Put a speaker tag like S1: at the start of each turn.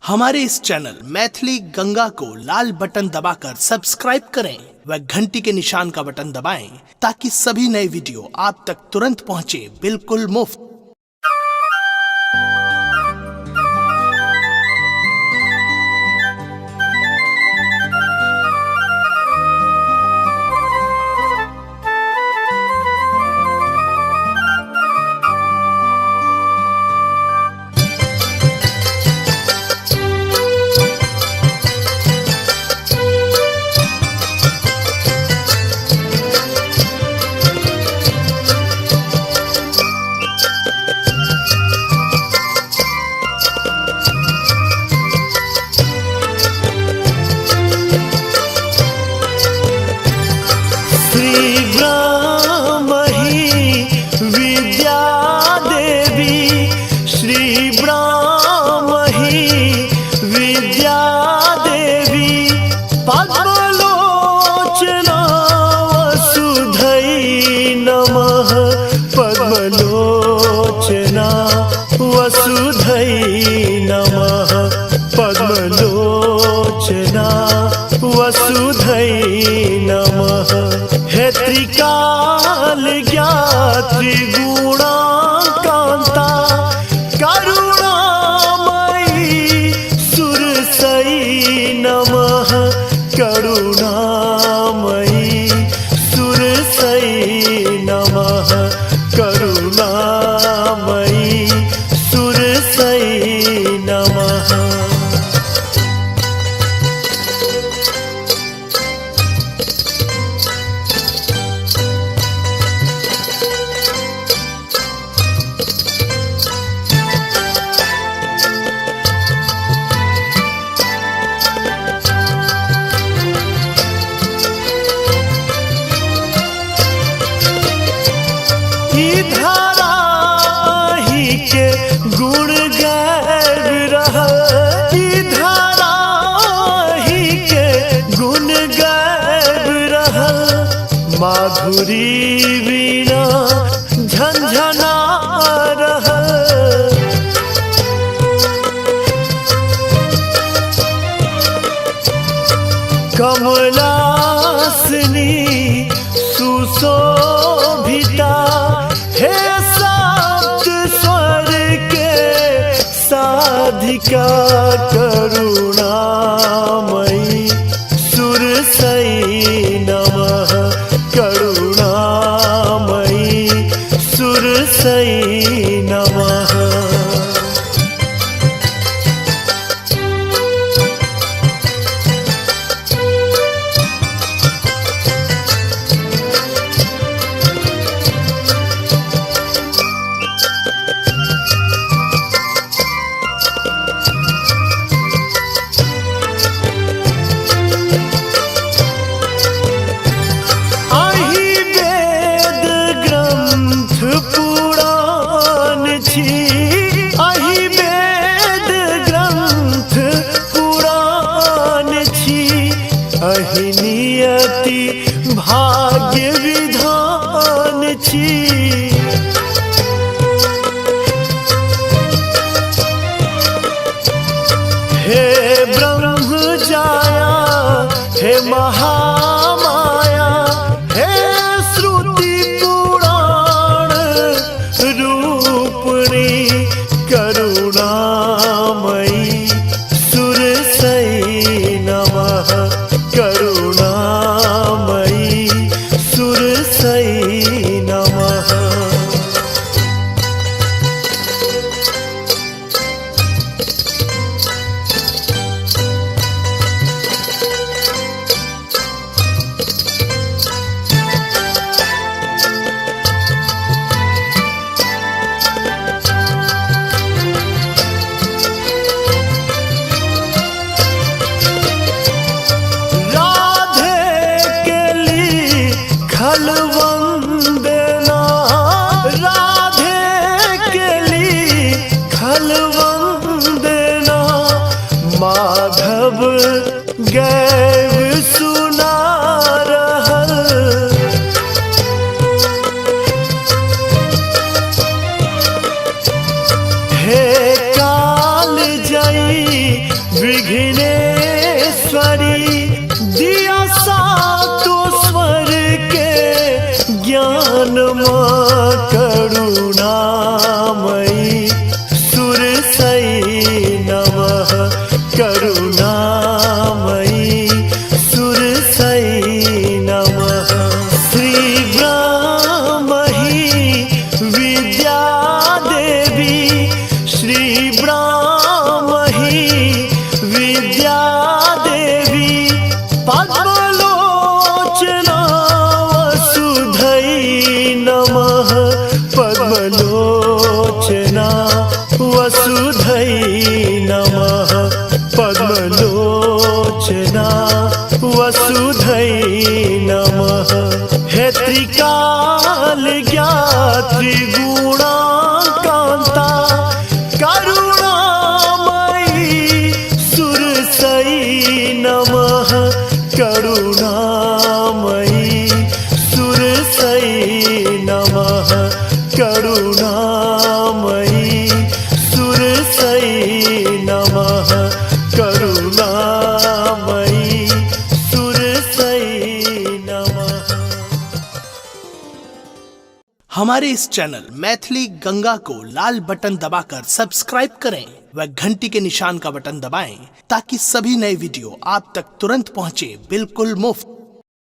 S1: हमारे इस चैनल मैथिली गंगा को लाल बटन दबाकर सब्सक्राइब करें व घंटी के निशान का बटन दबाएं ताकि सभी नए वीडियो आप तक तुरंत पहुंचे बिल्कुल मुफ्त।
S2: पद्मलोचना वसुधै नमः पद्मलोचना वसुधै नमः। हे त्रिकाल ज्ञात्री गुणाकान्ता करुणामयी सुरसै नमः करुणामयी सुरसै नमः करुणामयी सुरसै नमः। धारा ही के गुण गाबि रहल, धारा ही के गुण गाबि रहल। माधुरी बिना झंझना रहल। कमलासनी सुशोभिता हे सात स्वर के साधिका करुणामयी सुरसै नमः करुणामयी सुरसै नमः। अहि वेद ग्रंथ पुराण छी, अहि नियति भाग्य विधान छी। हे ब्रह्म जाया हे महामाया हे श्रुति पुराण रूपणी करुणामयी सुरसै नमः करुणामयी सुरसै नमः। खलवंदना राधे के लिए खलवंदना माधव गैव सुना रहल। हे काल जई विघ्नेश्वरी दिया सातो स्वर के ज्ञान माँ करुणामयी सुरसई नमः करुणामयी सुरसई नमः श्री ब्रह्महि विद्या देवी श्री ब्रह्महि विद्या देवी पद्मलोचना वसुधै नमः पद्मलोचना वसुधै नमः पद्मलोचना वसुधै नमः हे त्रिकाल ज्ञात्री गुणाकान्ता करुणामयी सुरसई नमः करुणामयी सुरसई नमः करुणामयी सुरसई नमः करुणामयी सुरसई नमः।
S1: हमारे इस चैनल मैथिली गंगा को लाल बटन दबाकर सब्सक्राइब करें व घंटी के निशान का बटन दबाएं ताकि सभी नए वीडियो आप तक तुरंत पहुंचे बिल्कुल मुफ्त।